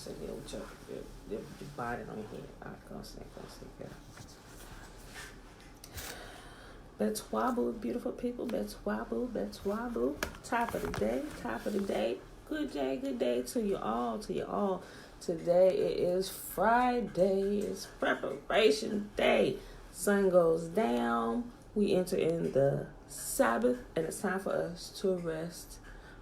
say deal with your body on your head. All right, go sit there. Betwabu, beautiful people. Betwabu. Top of the day. Good day to you all. Today it is Friday. It's preparation day. Sun goes down. We enter in the Sabbath, and it's time for us to rest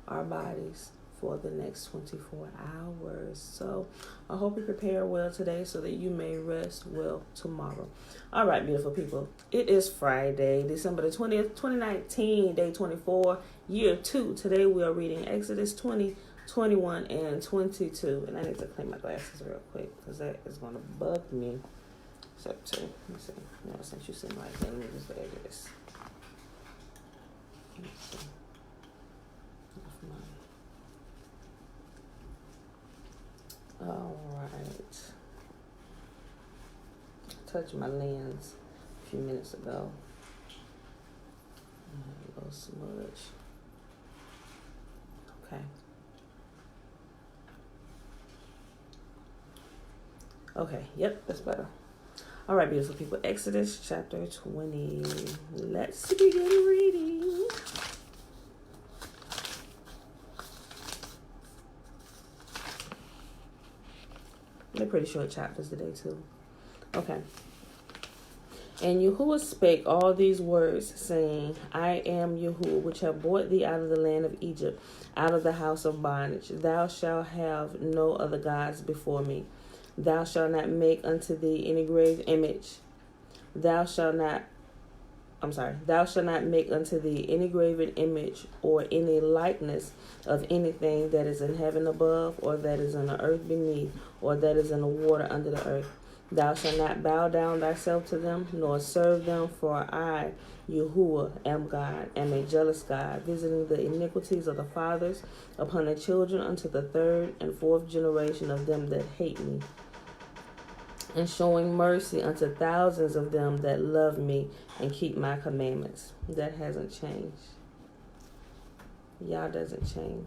our bodies for the next 24 hours. So I hope you prepare well today so that you may rest well tomorrow. All right, beautiful people. It is Friday, December the 20th, 2019, day 24, year 2. Today we are reading Exodus 20, 21, and 22. And I need to clean my glasses real quick because that is going to bug me. Except to, let me see. No, since you seem like that, let me just add this. Let me see. All right. Touched my lens a few minutes ago. A little smudge. Okay. Okay. Yep, that's better. All right, beautiful people. Exodus chapter 20. Let's begin reading. They're pretty short chapters today, too. Okay. And Yahuwah spake all these words, saying, I am Yahuwah, which have brought thee out of the land of Egypt, out of the house of bondage. Thou shalt have no other gods before me. Thou shalt not make unto thee any graven image. Thou shalt not make unto thee any graven image or any likeness of anything that is in heaven above, or that is in the earth beneath, or that is in the water under the earth. Thou shalt not bow down thyself to them, nor serve them, for I, Yahuwah, am God, am a jealous God, visiting the iniquities of the fathers upon the children unto the third and fourth generation of them that hate me, and showing mercy unto thousands of them that love me and keep my commandments. That hasn't changed. Y'all doesn't change.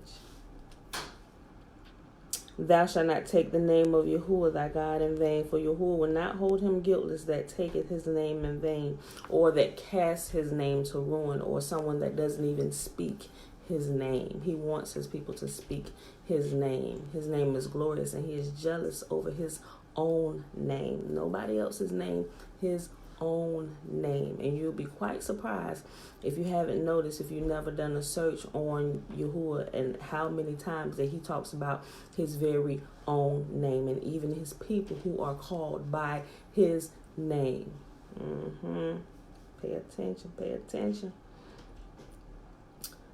Thou shalt not take the name of Yahuwah thy God in vain, for Yahuwah will not hold him guiltless that taketh his name in vain, or that casts his name to ruin, or someone that doesn't even speak his name. He wants his people to speak his name. His name is glorious, and he is jealous over his own name. Nobody else's name, his own name. And you'll be quite surprised if you haven't noticed, if you've never done a search on Yahuwah, and how many times that he talks about his very own name, and even his people who are called by his name. Pay attention.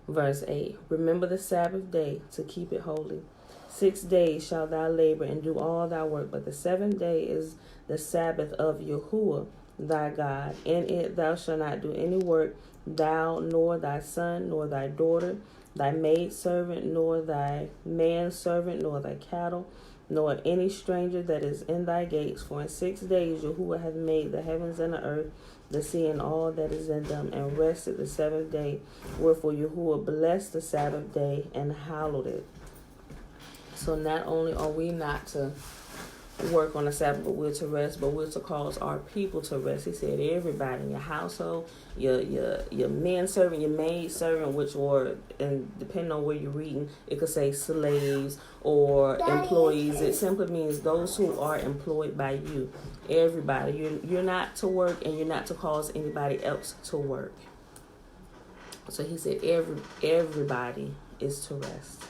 Verse 8. Remember the Sabbath day to keep it holy. 6 days shalt thou labor and do all thy work, but the 7th day is the Sabbath of Yahuwah thy God. In it thou shalt not do any work, thou, nor thy son, nor thy daughter, thy maidservant, nor thy manservant, nor thy cattle, nor any stranger that is in thy gates. For in 6 days Yahuwah hath made the heavens and the earth, the sea and all that is in them, and rested the 7th day. Wherefore Yahuwah blessed the Sabbath day and hallowed it. So not only are we not to work on the Sabbath, but we're to rest, but we're to cause our people to rest. He said everybody in your household, your men servant, your maid servant, which were, and depending on where you're reading, it could say slaves or employees. It simply means those who are employed by you. Everybody. You're not to work, and you're not to cause anybody else to work. So he said everybody is to rest.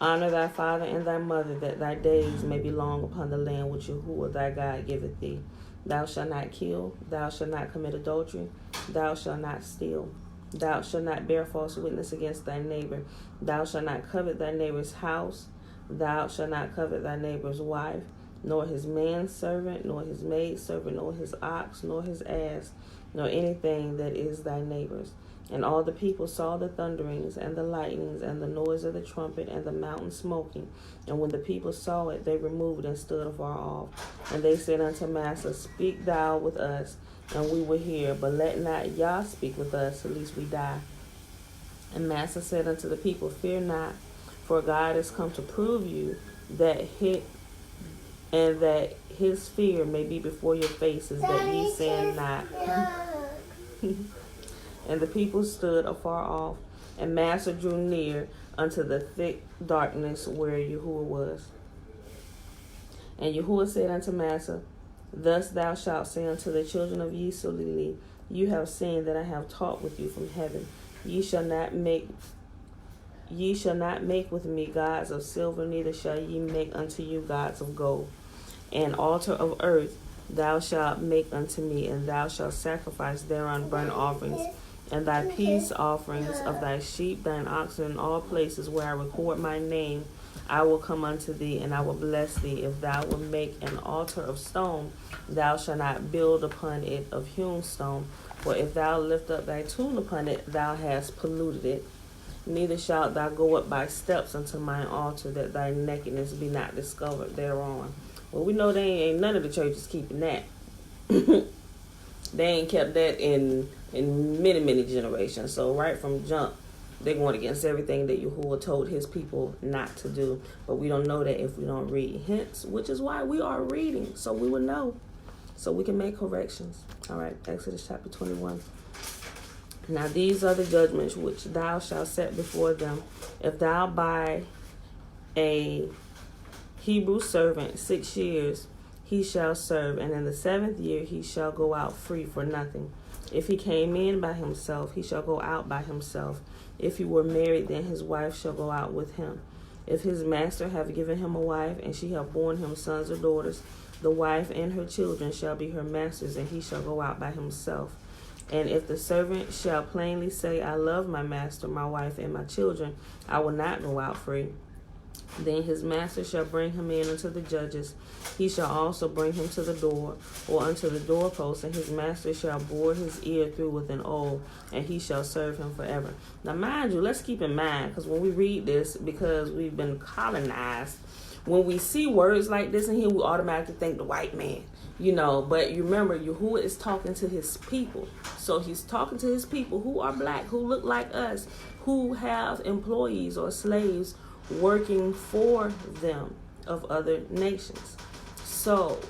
Honor thy father and thy mother, that thy days may be long upon the land which Yahuwah thy God giveth thee. Thou shalt not kill. Thou shalt not commit adultery. Thou shalt not steal. Thou shalt not bear false witness against thy neighbor. Thou shalt not covet thy neighbor's house. Thou shalt not covet thy neighbor's wife, nor his manservant, nor his maidservant, nor his ox, nor his ass, nor anything that is thy neighbor's. And all the people saw the thunderings and the lightnings and the noise of the trumpet and the mountain smoking. And when the people saw it, they removed and stood afar off. And they said unto Massa, Speak thou with us, and we will hear. But let not Yah speak with us, lest we die. And Massa said unto the people, Fear not, for God is come to prove you that that his fear may be before your faces, that ye sin not. And the people stood afar off, and Massa drew near unto the thick darkness where Yahuwah was. And Yahuwah said unto Massa, Thus thou shalt say unto the children of Yisrael, You have seen that I have taught with you from heaven. Ye shall not make with me gods of silver, neither shall ye make unto you gods of gold. An altar of earth thou shalt make unto me, and thou shalt sacrifice thereon burnt offerings, and thy peace offerings of thy sheep, thine oxen, in all places where I record my name, I will come unto thee, and I will bless thee. If thou wilt make an altar of stone, thou shalt not build upon it of hewn stone. For if thou lift up thy tune upon it, thou hast polluted it. Neither shalt thou go up by steps unto mine altar, that thy nakedness be not discovered thereon. Well, we know they ain't none of the churches keeping that. They ain't kept that in many, many generations. So right from jump, they're going against everything that Yahuwah told his people not to do. But we don't know that if we don't read. Hence, which is why we are reading, so we will know. So we can make corrections. All right, Exodus chapter 21. Now these are the judgments which thou shalt set before them. If thou buy a Hebrew servant 6 years, he shall serve, and in the 7th year he shall go out free for nothing. If he came in by himself, he shall go out by himself. If he were married, then his wife shall go out with him. If his master have given him a wife, and she have borne him sons or daughters, the wife and her children shall be her master's, and he shall go out by himself. And if the servant shall plainly say, I love my master, my wife, and my children, I will not go out free, then his master shall bring him in unto the judges. He shall also bring him to the door, or unto the doorpost, and his master shall bore his ear through with an awl, and he shall serve him forever. Now, mind you, let's keep in mind, because when we read this, because we've been colonized, when we see words like this in here, we automatically think the white man, but you remember, Yahuwah is talking to his people. So he's talking to his people who are black, who look like us, who have employees or slaves working for them of other nations. So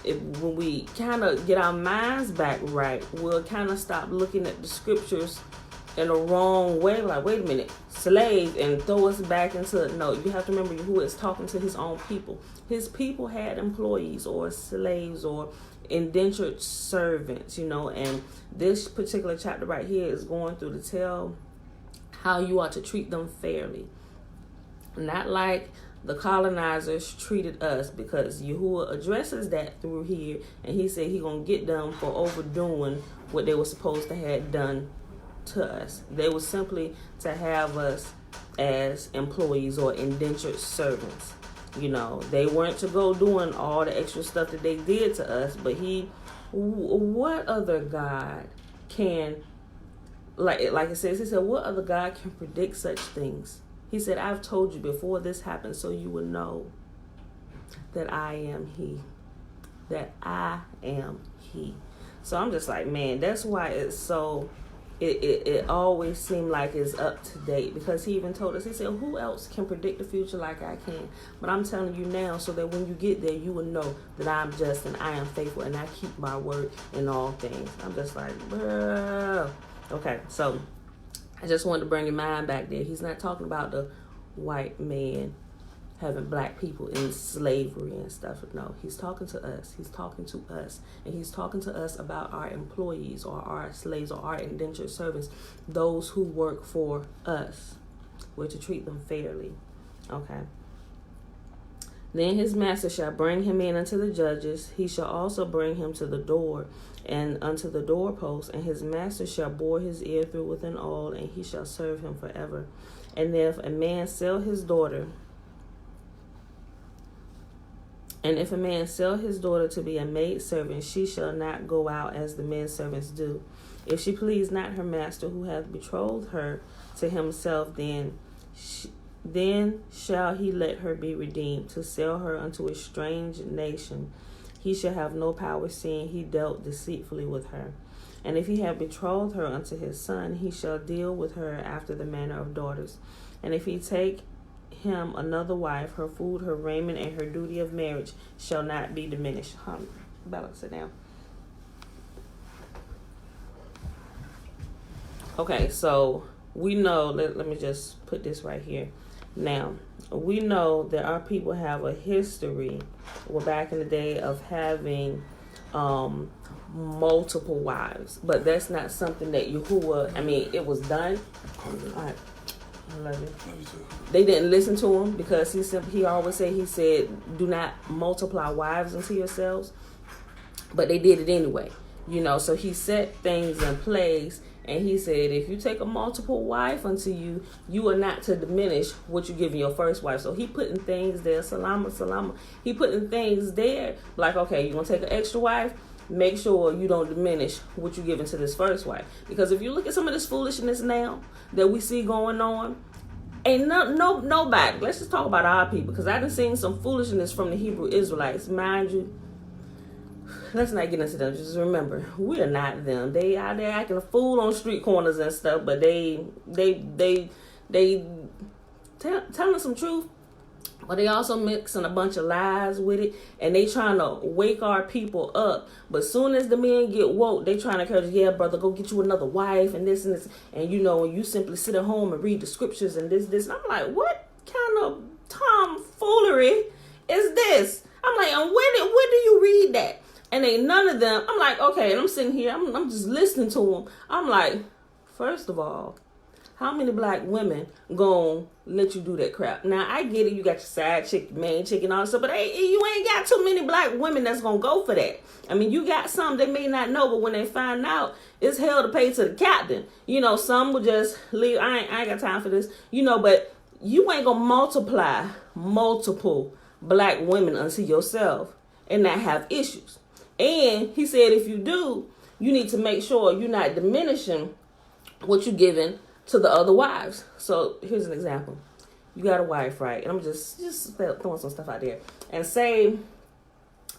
when we kind of get our minds back right, we'll kind of stop looking at the scriptures in a wrong way, like, wait a minute, slaves, and throw us back into, no, you have to remember who is talking to his own people. His people had employees or slaves or indentured servants, and this particular chapter right here is going through to tell how you are to treat them fairly. Not like the colonizers treated us, because Yahuwah addresses that through here, and he said he gonna get them for overdoing what they were supposed to have done to us. They were simply to have us as employees or indentured servants. They weren't to go doing all the extra stuff that they did to us, but what other God can, like it says, he said, what other God can predict such things? He said, I've told you before this happened, so you will know that I am he. That I am he. So I'm just like, man, that's why it's so, it always seemed like it's up to date, because he even told us, he said, who else can predict the future like I can? But I'm telling you now, so that when you get there, you will know that I'm just and I am faithful, and I keep my word in all things. I'm just like, bruh. Okay, so I just wanted to bring your mind back there. He's not talking about the white man having black people in slavery and stuff. No, he's talking to us. He's talking to us. And he's talking to us about our employees or our slaves or our indentured servants, those who work for us. We're to treat them fairly. Okay. Then his master shall bring him in unto the judges. He shall also bring him to the door and unto the doorpost, and his master shall bore his ear through with an awl, and he shall serve him forever. And if a man sell his daughter, to be a maidservant, she shall not go out as the men servants do. If she please not her master, who hath betrothed her to himself, then shall he let her be redeemed, to sell her unto a strange nation. He shall have no power, seeing he dealt deceitfully with her. And if he have betrothed her unto his son, he shall deal with her after the manner of daughters. And if he take him another wife, her food, her raiment, and her duty of marriage shall not be diminished. Bella, sit down. Okay, so we know, let me just put this right here. Now, we know that our people have a history, well, back in the day, of having multiple wives. But that's not something that Yahuwah, it was done. All right. I love you. They didn't listen to him because he always said, do not multiply wives unto yourselves. But they did it anyway. So he set things in place, and he said, if you take a multiple wife unto you, you are not to diminish what you give your first wife. So he putting things there, salama. He putting things there like, okay, you're going to take an extra wife, make sure you don't diminish what you giving to this first wife. Because if you look at some of this foolishness now that we see going on, ain't nobody, let's just talk about our people, because I done seen some foolishness from the Hebrew Israelites. Mind you, let's not get into them. Just remember, we are not them. They out there acting a fool on street corners and stuff, but they telling some truth, but they also mixing a bunch of lies with it, and they trying to wake our people up. But soon as the men get woke, they trying to encourage, yeah, brother, go get you another wife and this and this. And you simply sit at home and read the scriptures and this. And I'm like, what kind of tomfoolery is this? I'm like, and where do you read that? And ain't none of them. I'm like, okay, and I'm sitting here, I'm just listening to them. I'm like, first of all, how many black women gonna let you do that crap? Now, I get it. You got your side chick, your main chick, and all that stuff. But you ain't got too many black women that's gonna go for that. You got some they may not know, but when they find out, it's hell to pay to the captain. Some will just leave. I ain't got time for this. But you ain't gonna multiply multiple black women unto yourself and not have issues. And he said, if you do, you need to make sure you're not diminishing what you're giving to the other wives. So here's an example. You got a wife, right? And I'm just throwing some stuff out there. And say,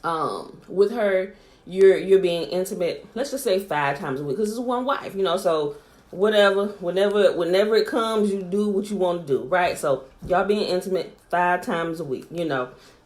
with her, you're being intimate. Let's just say 5 times a week, because it's one wife, So whenever it comes, you do what you want to do, right? So y'all being intimate 5 times a week,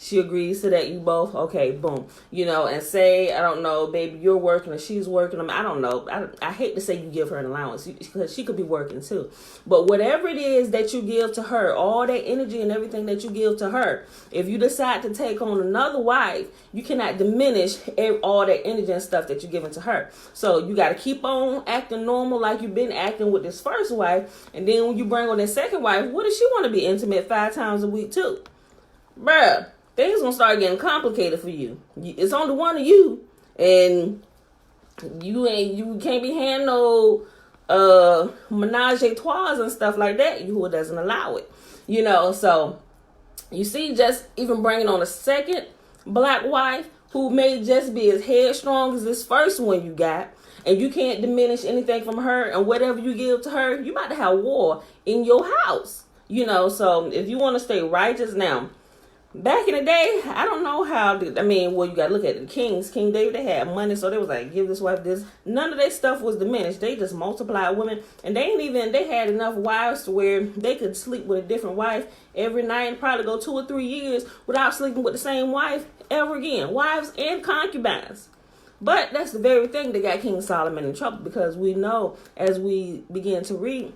She agrees to that. You both, okay, boom. And say, I don't know, baby, you're working or she's working. I don't know. I hate to say you give her an allowance because she could be working too. But whatever it is that you give to her, all that energy and everything that you give to her, if you decide to take on another wife, you cannot diminish all that energy and stuff that you're giving to her. So you got to keep on acting normal like you've been acting with this first wife. And then when you bring on that second wife, what does she want to be intimate 5 times a week too? Bruh. Things gonna start getting complicated for you. It's only one of you, and you can't be handling no menage a trois and stuff like that. Yahuwah doesn't allow it, So you see, just even bringing on a second black wife who may just be as headstrong as this first one you got, and you can't diminish anything from her, and whatever you give to her, you about to have war in your house, So if you want to stay righteous now. Back in the day, I don't know how. You got to look at the kings. King David, they had money, so they was like, give this wife this. None of their stuff was diminished. They just multiplied women, and they had enough wives to where they could sleep with a different wife every night and probably go 2 or 3 years without sleeping with the same wife ever again. Wives and concubines. But that's the very thing that got King Solomon in trouble, because we know as we begin to read,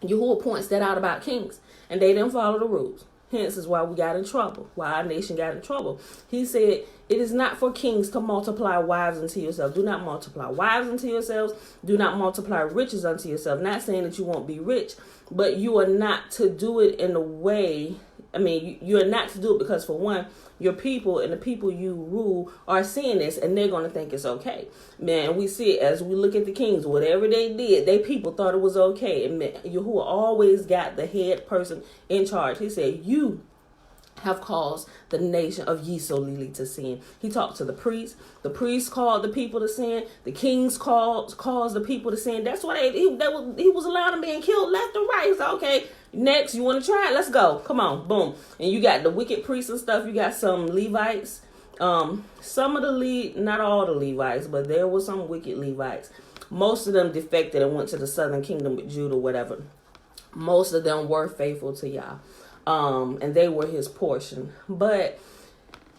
Yahuwah points that out about kings, and they didn't follow the rules. Hence is why we got in trouble, why our nation got in trouble. He said, it is not for kings to multiply wives unto yourself. Do not multiply wives unto yourselves. Do not multiply riches unto yourself. Not saying that you won't be rich, but you are not to do it in a way. You are not to do it because, for one, your people and the people you rule are seeing this, and they're going to think it's okay. Man, we see it as we look at the kings. Whatever they did, they people thought it was okay. And Yahuwah always got the head person in charge. He said, you have caused the nation of Yisrael to sin. He talked to the priests. The priests called the people to sin. The kings caused the people to sin. That's why he was allowed them being killed left and right. He said, okay, next, you want to try it? Let's go. Come on, boom. And you got the wicked priests and stuff. You got some Levites. Some of the not all the Levites, but there were some wicked Levites. most of them defected and went to the southern kingdom with Judah, whatever. Most of them were faithful to Yah. And they were his portion. But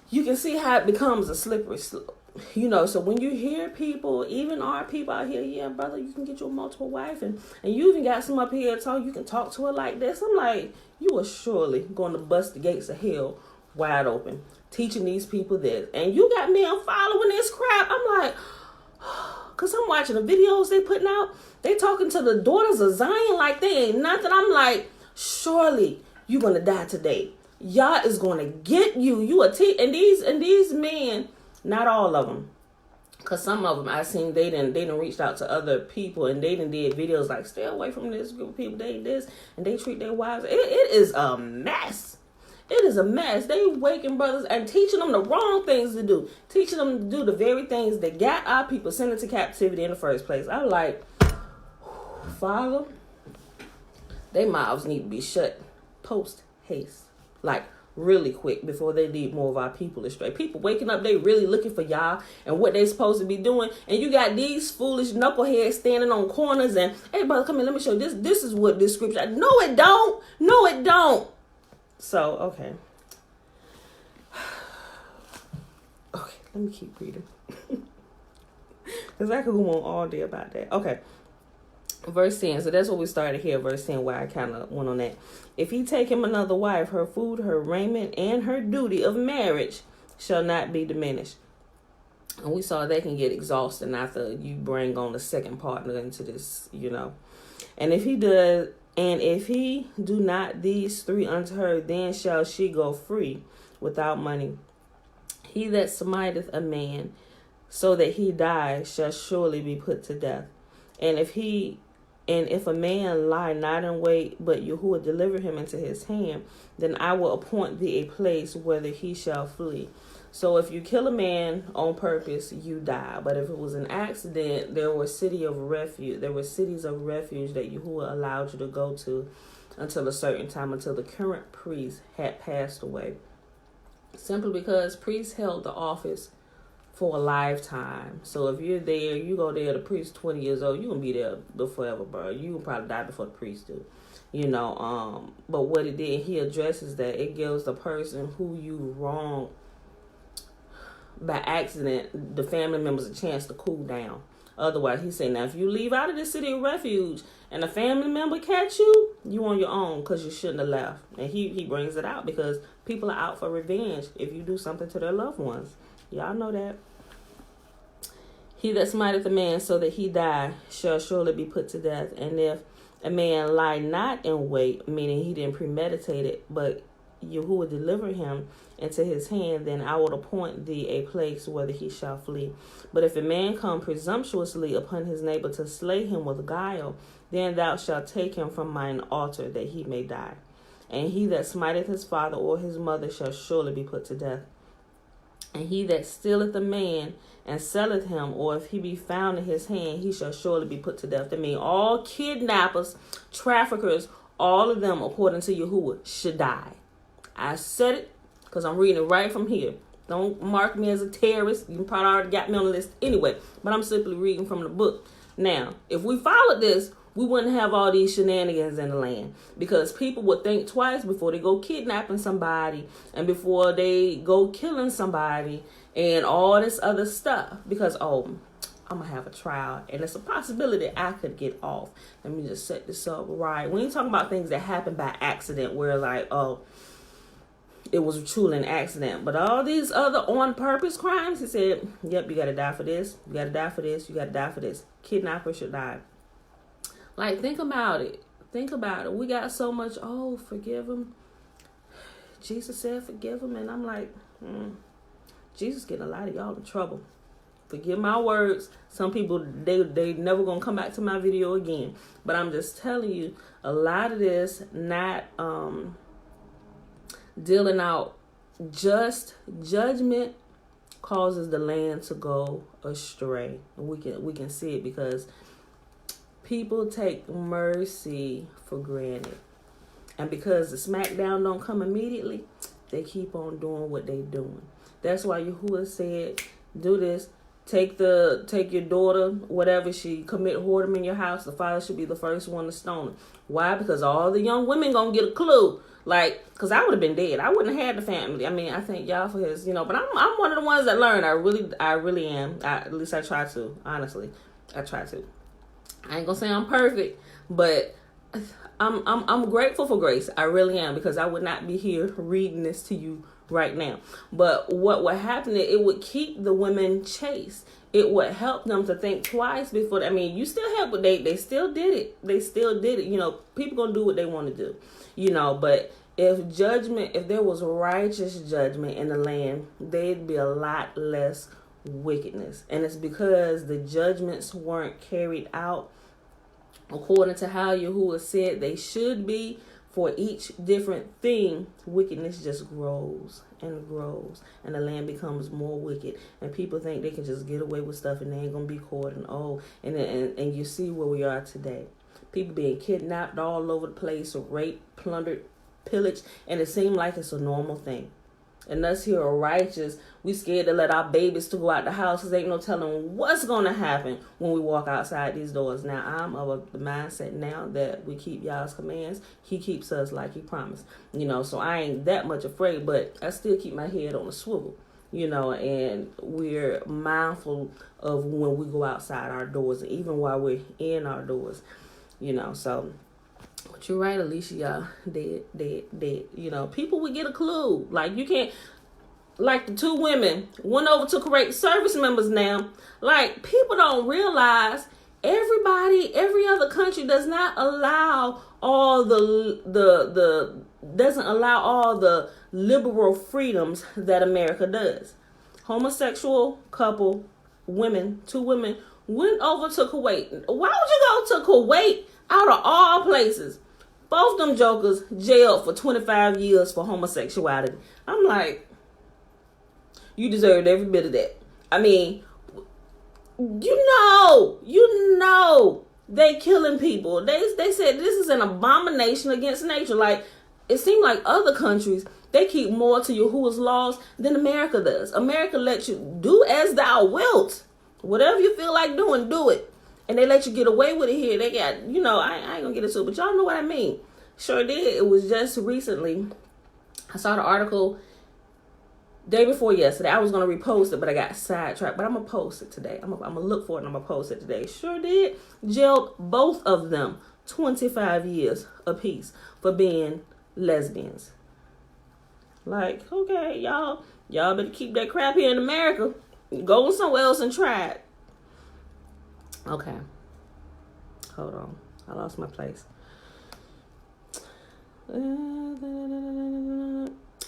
you can see how it becomes a slippery slope. So when you hear people, even our people out here, yeah, brother, you can get you a multiple wife, and you even got some up here you can talk to her like this. I'm like, you are surely going to bust the gates of hell wide open, teaching these people this. And you got me following this crap. I'm like, because I'm watching the videos they putting out. They talking to the daughters of Zion like they ain't nothing. I'm like, surely you're going to die today. Yah is going to get you. You are and these men, not all of them, because some of them I seen they didn't reached out to other people and they didn't did videos like, stay away from this group of people. They this and they treat their wives. It is a mess. It is a mess. They waking brothers and teaching them the wrong things to do. Teaching them to do the very things that got our people sent into captivity in the first place. I'm like, Father, their mouths need to be shut post haste. Like, really quick before they lead more of our people astray. People waking up, they really looking for Yah and what they supposed to be doing. And you got these foolish knuckleheads standing on corners and, hey, brother, come here, let me show you this. This is what this scripture. No, it don't. No, it don't. So, okay. Okay, let me keep reading. Because I could go on all day about that. Okay. Verse 10. So that's what we started here. Verse 10, where I kind of went on that. If he take him another wife, her food, her raiment, and her duty of marriage shall not be diminished. And we saw that can get exhausting after you bring on the second partner into this, And if he do not these three unto her, then shall she go free without money. He that smiteth a man so that he die shall surely be put to death. And if a man lie not in wait, but Yahuwah deliver him into his hand, then I will appoint thee a place whither he shall flee. So if you kill a man on purpose, you die. But if it was an accident, there were cities of refuge that Yahuwah allowed you to go to until a certain time, until the current priest had passed away. Simply because priests held the office for a lifetime. So if you're there, you go there, the priest 20 years old, you're gonna be there forever, bro. You will probably die before the priest do. But what it did, he addresses that it gives the person who you wrong by accident, the family members, a chance to cool down. Otherwise, he said, now if you leave out of this city of refuge and a family member catch you, you on your own because you shouldn't have left. And he brings it out because people are out for revenge if you do something to their loved ones. Y'all know that. He that smiteth a man so that he die shall surely be put to death. And if a man lie not in wait, meaning he didn't premeditate it, but Yahuwah deliver him into his hand, then I will appoint thee a place whither he shall flee. But if a man come presumptuously upon his neighbor to slay him with guile, then thou shalt take him from mine altar that he may die. And he that smiteth his father or his mother shall surely be put to death. And he that stealeth a man and selleth him, or if he be found in his hand, he shall surely be put to death. That means all kidnappers, traffickers, all of them, according to Yahuwah, should die. I said it because I'm reading it right from here. Don't mark me as a terrorist. You probably already got me on the list anyway, but I'm simply reading from the book. Now, if we followed this, we wouldn't have all these shenanigans in the land, because people would think twice before they go kidnapping somebody and before they go killing somebody and all this other stuff, because, I'm going to have a trial and it's a possibility I could get off. Let me just set this up right. When you talking about things that happen by accident, where like, it was truly an accident, but all these other on purpose crimes, he said, yep, you got to die for this. You got to die for this. You got to die for this. Kidnapper should die. Like, think about it. Think about it. We got so much, forgive him. Jesus said forgive him. And I'm like, Jesus getting a lot of y'all in trouble. Forgive my words. Some people, they never going to come back to my video again. But I'm just telling you, a lot of this not dealing out just judgment causes the land to go astray. And we can see it because people take mercy for granted. And because the smackdown don't come immediately, they keep on doing what they doing. That's why Yahuwah said, do this take your daughter, whatever, she commit whoredom in your house, the father should be the first one to stone her. Why? Because all the young women gonna get a clue. Like, because I would have been dead. I wouldn't have had the family. I mean, I thank y'all for his, but I'm one of the ones that learn. I really am. At least I try to. Honestly, I try to. I ain't gonna say I'm perfect, but I'm grateful for grace. I really am, because I would not be here reading this to you right now. But what would happen is it would keep the women chaste. It would help them to think twice before. I mean, you still help, but they still did it. They still did it. People gonna do what they want to do. But if there was righteous judgment in the land, there'd be a lot less wickedness. And it's because the judgments weren't carried out according to how Yahuwah said they should be. For each different thing, wickedness just grows and grows, and the land becomes more wicked, and people think they can just get away with stuff and they ain't gonna be caught. And you see where we are today. People being kidnapped all over the place, raped, plundered, pillaged, and it seemed like it's a normal thing. And us here are righteous. We scared to let our babies to go out the house, because ain't no telling what's going to happen when we walk outside these doors. Now, I'm of the mindset now that we keep y'all's commands. He keeps us like he promised. So I ain't that much afraid, but I still keep my head on a swivel. And we're mindful of when we go outside our doors, and even while we're in our doors, so... But you're right, Alicia, y'all. Dead. People would get a clue. Like, you can't, like the two women went over to correct service members now. Like, people don't realize every other country does not allow all doesn't allow all the liberal freedoms that America does. Homosexual couple, two women went over to Kuwait. Why would you go to Kuwait? Out of all places, both them jokers jailed for 25 years for homosexuality. I'm like, you deserved every bit of that. I mean, they killing people. They said this is an abomination against nature. Like, it seemed like other countries, they keep more to Yahuwah's laws than America does. America lets you do as thou wilt. Whatever you feel like doing, do it. And they let you get away with it here. They got, I ain't gonna get into it, but y'all know what I mean. Sure did. It was just recently. I saw the article day before yesterday. I was gonna repost it, but I got sidetracked. But I'm gonna post it today. I'm gonna look for it and I'm gonna post it today. Sure did. Jailed both of them 25 years apiece for being lesbians. Like, okay, y'all better keep that crap here in America. Go somewhere else and try it. Okay. Hold on. I lost my place.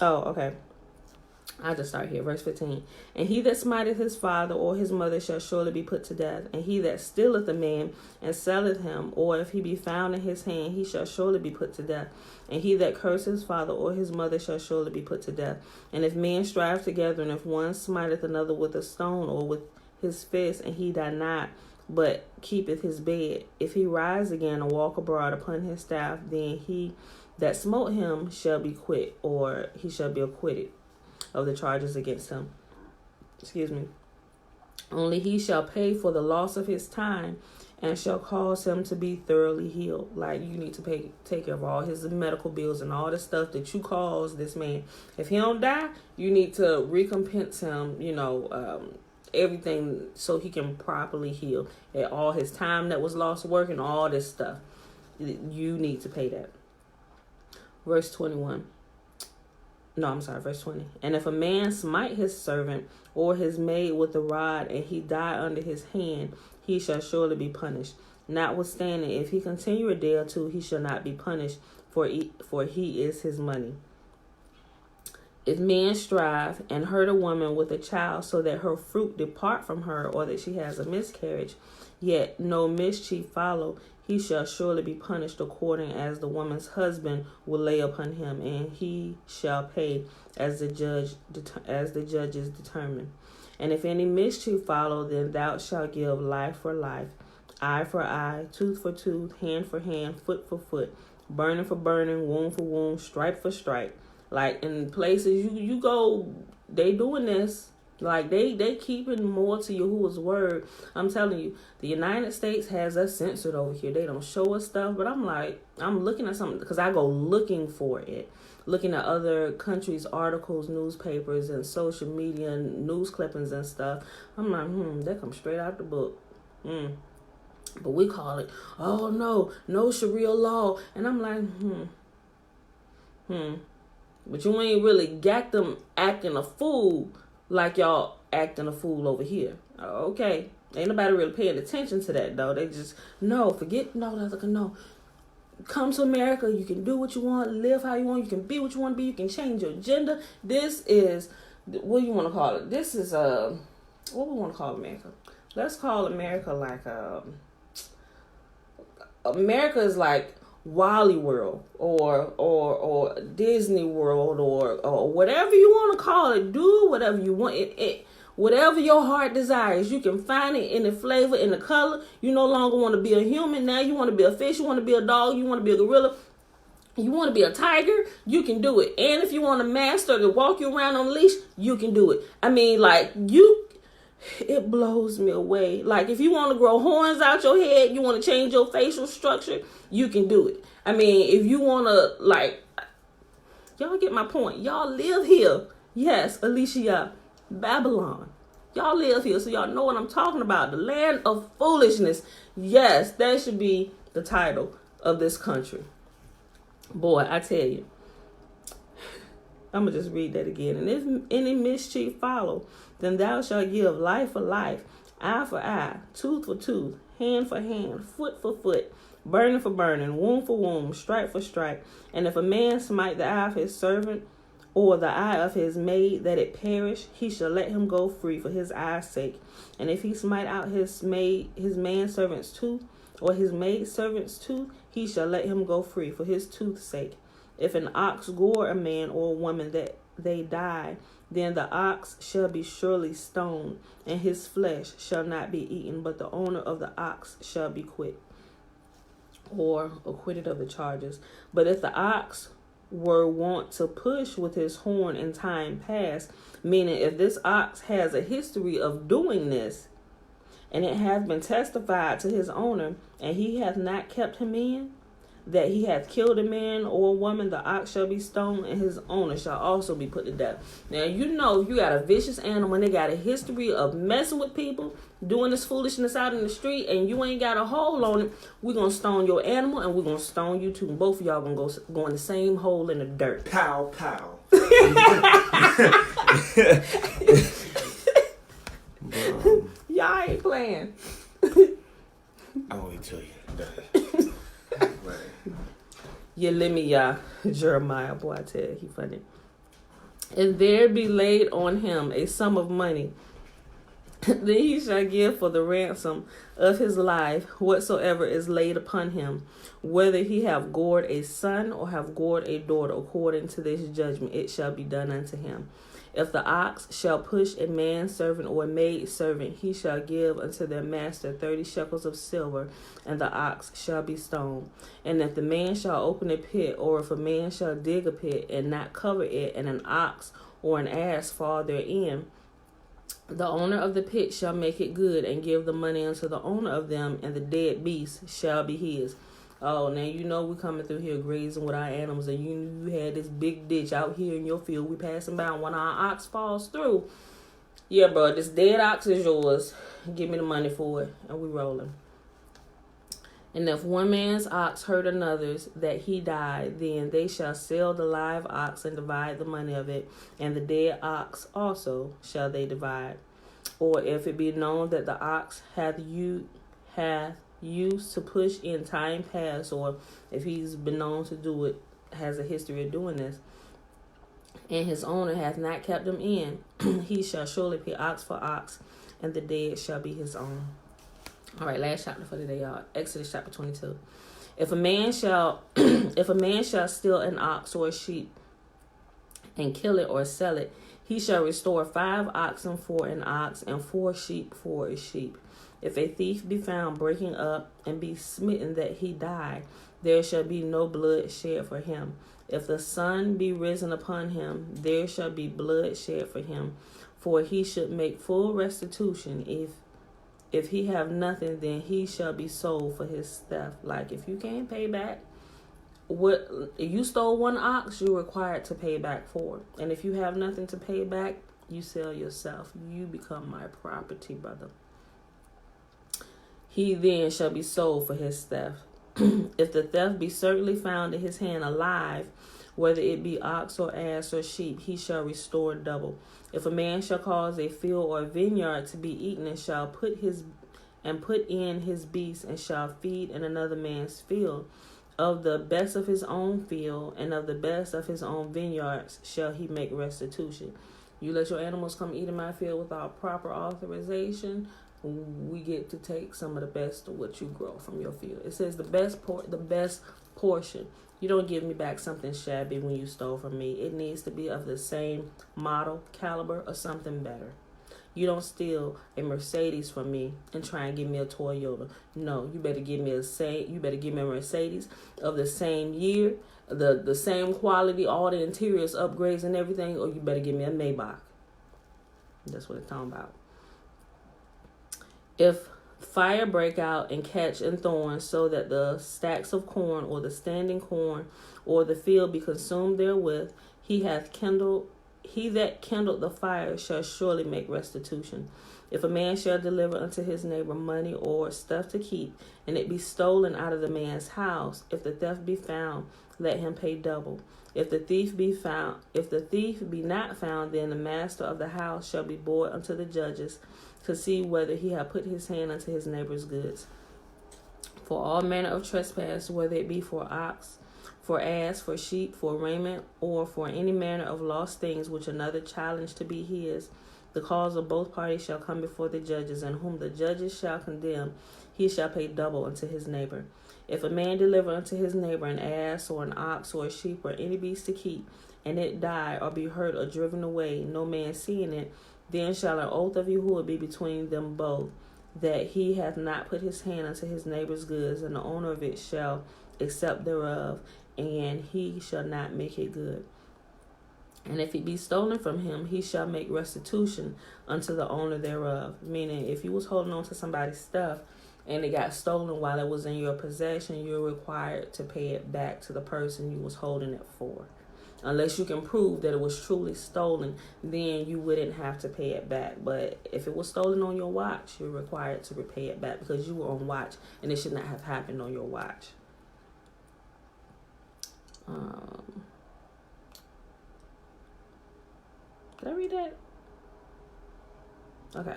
Oh, okay. I'll just start here. Verse 15. And he that smiteth his father or his mother shall surely be put to death. And he that stealeth a man and selleth him, or if he be found in his hand, he shall surely be put to death. And he that curseth his father or his mother shall surely be put to death. And if men strive together, and if one smiteth another with a stone or with his fist, and he die not, but keepeth his bed, if he rise again and walk abroad upon his staff, then he that smote him shall be quit, or he shall be acquitted of the charges against him. Only he shall pay for the loss of his time, and shall cause him to be thoroughly healed. Like, you need to take care of all his medical bills and all the stuff that you caused this man. If he don't die, you need to recompense him, everything, so he can properly heal. And all his time that was lost working, all this stuff, you need to pay that. Verse 20. And if a man smite his servant or his maid with a rod, and he die under his hand, he shall surely be punished. Notwithstanding, if he continue a day or two, he shall not be punished, for he is his money. If men strive and hurt a woman with a child, so that her fruit depart from her, or that she has a miscarriage, yet no mischief follow, he shall surely be punished according as the woman's husband will lay upon him, and he shall pay as the judges determine. And if any mischief follow, then thou shalt give life for life, eye for eye, tooth for tooth, hand for hand, foot for foot, burning for burning, wound for wound, stripe for stripe. Like, in places you go, they doing this. Like they keeping more to Yahuwah's word. I'm telling you, the United States has us censored over here. They don't show us stuff, but I'm looking at something because I go looking for it, looking at other countries' articles, newspapers, and social media and news clippings and stuff. I'm like, that comes straight out the book. But we call it, oh no Sharia law, and I'm like, But you ain't really got them acting a fool like y'all acting a fool over here. Okay. Ain't nobody really paying attention to that, though. They just, no. Come to America. You can do what you want, live how you want. You can be what you want to be. You can change your gender. This is, what do you want to call it? This is, what we want to call America? Let's call America like, America is like Wally World or Disney World or whatever you want to call it. Do whatever you want. Whatever your heart desires, you can find it in the flavor, in the color. You no longer want to be a human. Now you want to be a fish. You want to be a dog. You want to be a gorilla. You want to be a tiger. You can do it. And if you want a master to walk you around on a leash, you can do it. I mean, it blows me away. Like, if you want to grow horns out your head, you want to change your facial structure, you can do it. I mean, if you want to, y'all get my point. Y'all live here. Yes, Alicia, Babylon. Y'all live here, so y'all know what I'm talking about. The land of foolishness. Yes, that should be the title of this country. Boy, I tell you. I'm going to just read that again. And if any mischief follow, then thou shalt give life for life, eye for eye, tooth for tooth, hand for hand, foot for foot, burning for burning, wound for wound, stripe for stripe. And if a man smite the eye of his servant, or the eye of his maid, that it perish, he shall let him go free for his eye's sake. And if he smite out his manservant's tooth, or his maidservant's tooth, he shall let him go free for his tooth's sake. If an ox gore a man or a woman that they die, then the ox shall be surely stoned, and his flesh shall not be eaten, but the owner of the ox shall be quit, or acquitted of the charges. But if the ox were wont to push with his horn in time past, meaning if this ox has a history of doing this, and it hath been testified to his owner, and he hath not kept him in, that he hath killed a man or a woman, the ox shall be stoned, and his owner shall also be put to death. Now, you know, you got a vicious animal, and they got a history of messing with people, doing this foolishness out in the street, and you ain't got a hold on it. We're going to stone your animal, and we're going to stone you too. And both of y'all going to go in the same hole in the dirt. Pow, pow. Y'all ain't playing. I won't wait till you. Yeremiah, Jeremiah, boy, I tell you, he funny. If there be laid on him a sum of money, then he shall give for the ransom of his life whatsoever is laid upon him, whether he have gored a son or have gored a daughter, according to this judgment it shall be done unto him. If the ox shall push a manservant or a maidservant, he shall give unto their master 30 shekels of silver, and the ox shall be stoned. And if the man shall open a pit, or if a man shall dig a pit and not cover it, and an ox or an ass fall therein, the owner of the pit shall make it good, and give the money unto the owner of them, and the dead beast shall be his. Oh, now you know we coming through here grazing with our animals, and you had this big ditch out here in your field. We passing by, and when our ox falls through, yeah, bro, this dead ox is yours. Give me the money for it, and we rolling. And if one man's ox hurt another's, that he died, then they shall sell the live ox and divide the money of it, and the dead ox also shall they divide. Or if it be known that the ox hath used to push in time past, or if he's been known to do it, has a history of doing this, and his owner hath not kept him in, he shall surely pay ox for ox, and the dead shall be his own. All right, last chapter for today, y'all. Exodus chapter 22. If a man shall steal an ox or a sheep and kill it or sell it, he shall restore 5 oxen for an ox and 4 sheep for a sheep. If a thief be found breaking up and be smitten that he die, there shall be no blood shed for him. If the sun be risen upon him, there shall be blood shed for him. for he should make full restitution. If he have nothing, then he shall be sold for his theft. Like, if you can't pay back what you stole, one ox, you're required to pay back 4. And if you have nothing to pay back, you sell yourself. You become my property, brother. He then shall be sold for his theft. If the theft be certainly found in his hand alive, whether it be ox or ass or sheep, he shall restore double. If a man shall cause a field or a vineyard to be eaten, and shall put in his beast, and shall feed in another man's field, of the best of his own field and of the best of his own vineyards shall he make restitution. You let your animals come eat in my field without proper authorization, we get to take some of the best of what you grow from your field. It says the best portion. You don't give me back something shabby when you stole from me. It needs to be of the same model, caliber, or something better. You don't steal a Mercedes from me and try and give me a Toyota. No, you better give me a Mercedes of the same year, the same quality, all the interiors, upgrades, and everything, or you better give me a Maybach. That's what it's talking about. If fire break out and catch in thorns, so that the stacks of corn or the standing corn or the field be consumed therewith, he that kindled the fire shall surely make restitution. If a man shall deliver unto his neighbor money or stuff to keep, and it be stolen out of the man's house, if the theft be found, let him pay double. If the thief be not found, then the master of the house shall be brought unto the judges, to see whether he have put his hand unto his neighbor's goods. For all manner of trespass, whether it be for ox, for ass, for sheep, for raiment, or for any manner of lost things which another challenged to be his, the cause of both parties shall come before the judges, and whom the judges shall condemn, he shall pay double unto his neighbor. If a man deliver unto his neighbor an ass or an ox or a sheep or any beast to keep, and it die or be hurt or driven away, no man seeing it, then shall an oath of Yahuwah be between them both, that he hath not put his hand unto his neighbor's goods, and the owner of it shall accept thereof, and he shall not make it good. And if it be stolen from him, he shall make restitution unto the owner thereof. Meaning, if you was holding on to somebody's stuff and it got stolen while it was in your possession, you're required to pay it back to the person you was holding it for. Unless you can prove that it was truly stolen, then you wouldn't have to pay it back. But if it was stolen on your watch, you're required to repay it back because you were on watch and it should not have happened on your watch. Did I read that? Okay,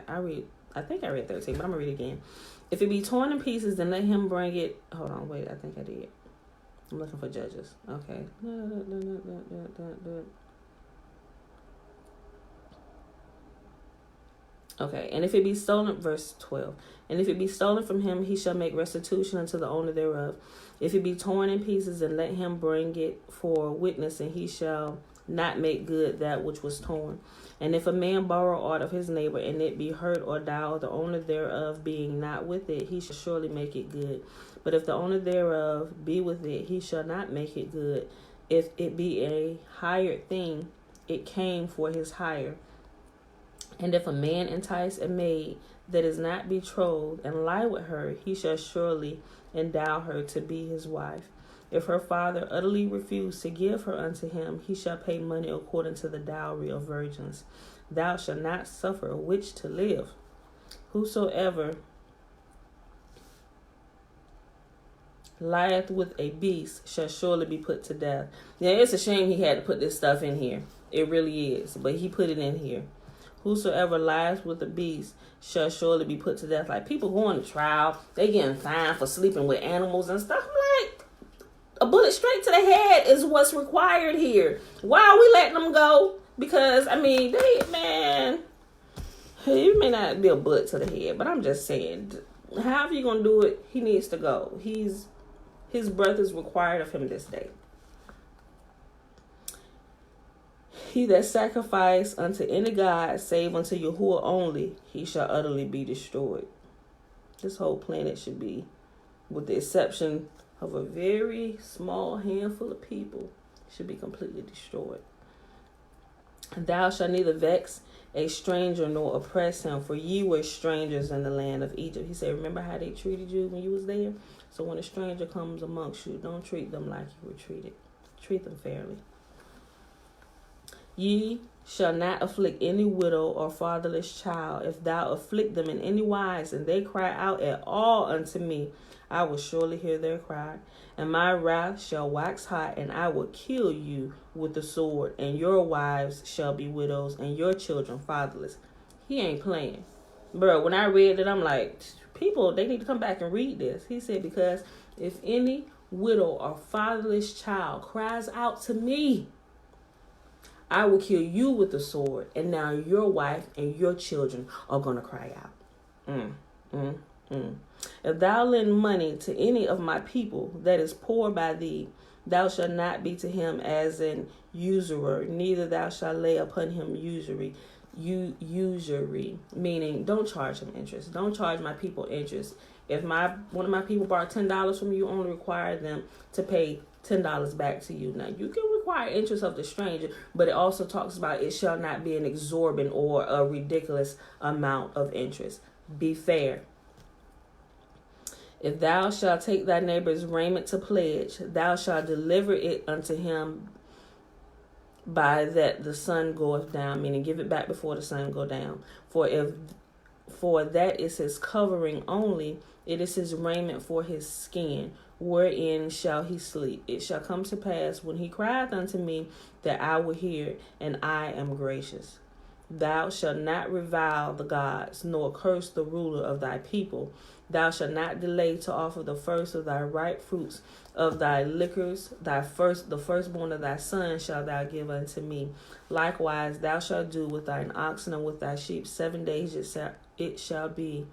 I think I read 13, but I'm going to read it again. If it be torn in pieces, then let him bring it. Hold on, wait, I think I did. I'm looking for Judges. Okay. Okay, and if it be stolen, verse 12. And if it be stolen from him, he shall make restitution unto the owner thereof. If it be torn in pieces, then let him bring it for a witness, and he shall not make good that which was torn. And if a man borrow aught of his neighbor, and it be hurt or die, or the owner thereof being not with it, he shall surely make it good. But if the owner thereof be with it, he shall not make it good. If it be a hired thing, it came for his hire. And if a man entice a maid that is not betrothed, and lie with her, he shall surely endow her to be his wife. If her father utterly refuse to give her unto him, he shall pay money according to the dowry of virgins. Thou shalt not suffer a witch to live. Whosoever lieth with a beast shall surely be put to death. Yeah, it's a shame he had to put this stuff in here. It really is, but he put it in here. Whosoever lies with a beast shall surely be put to death. Like, people going to trial, they getting fined for sleeping with animals and stuff. I'm like, a bullet straight to the head is what's required here. Why are we letting them go? Because, I mean, it may not be a bullet to the head, but I'm just saying, however you're going to do it, he needs to go. His breath is required of him this day. He that sacrifice unto any god, save unto Yahuwah only, he shall utterly be destroyed. This whole planet should be, with the exception of a very small handful of people, should be completely destroyed. Thou shalt neither vex a stranger nor oppress him, for ye were strangers in the land of Egypt. He said, remember how they treated you when you was there? So when a stranger comes amongst you, don't treat them like you were treated. Treat them fairly. Ye shall not afflict any widow or fatherless child. If thou afflict them in any wise, and they cry out at all unto me, I will surely hear their cry. And my wrath shall wax hot, and I will kill you with the sword, and your wives shall be widows, and your children fatherless. He ain't playing. Bro, when I read it, I'm like, people, they need to come back and read this. He said, because if any widow or fatherless child cries out to me, I will kill you with the sword, and now your wife and your children are going to cry out. If thou lend money to any of my people that is poor by thee, thou shalt not be to him as an usurer, neither thou shalt lay upon him usury, meaning don't charge him interest. Don't charge my people interest. If one of my people borrowed $10 from you, only require them to pay $10 back to you. Now, you can require interest of the stranger, but it also talks about it shall not be an exorbitant or a ridiculous amount of interest. Be fair. If thou shalt take thy neighbor's raiment to pledge, thou shalt deliver it unto him by that the sun goeth down, meaning give it back before the sun go down. For that is his covering only, it is his raiment for his skin, wherein shall he sleep. It shall come to pass when he crieth unto me that I will hear, and I am gracious. Thou shalt not revile the gods, nor curse the ruler of thy people. Thou shalt not delay to offer the first of thy ripe fruits of thy liquors. The firstborn of thy son shalt thou give unto me. Likewise thou shalt do with thine oxen and with thy sheep. 7 days it shall be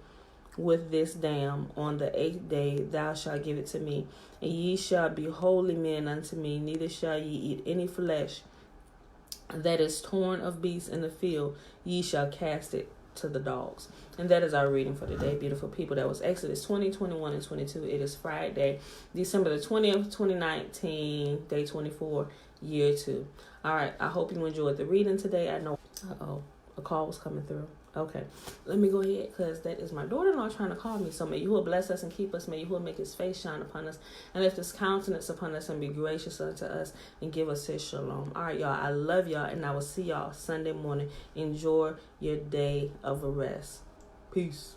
with this dam. On the 8th day thou shalt give it to me. And ye shall be holy men unto me. Neither shall ye eat any flesh that is torn of beasts in the field. Ye shall cast it to the dogs. And that is our reading for today, beautiful people. That was Exodus 20, 21, and 22. It is Friday, December the 20th, 2019, day 24, year 2. All right, I hope you enjoyed the reading today. I know, a call was coming through. Okay, let me go ahead, because that is my daughter-in-law trying to call me. So may Yahuwah bless us and keep us. May Yahuwah make his face shine upon us and lift his countenance upon us and be gracious unto us and give us his shalom. All right, y'all, I love y'all, and I will see y'all Sunday morning. Enjoy your day of rest. Peace.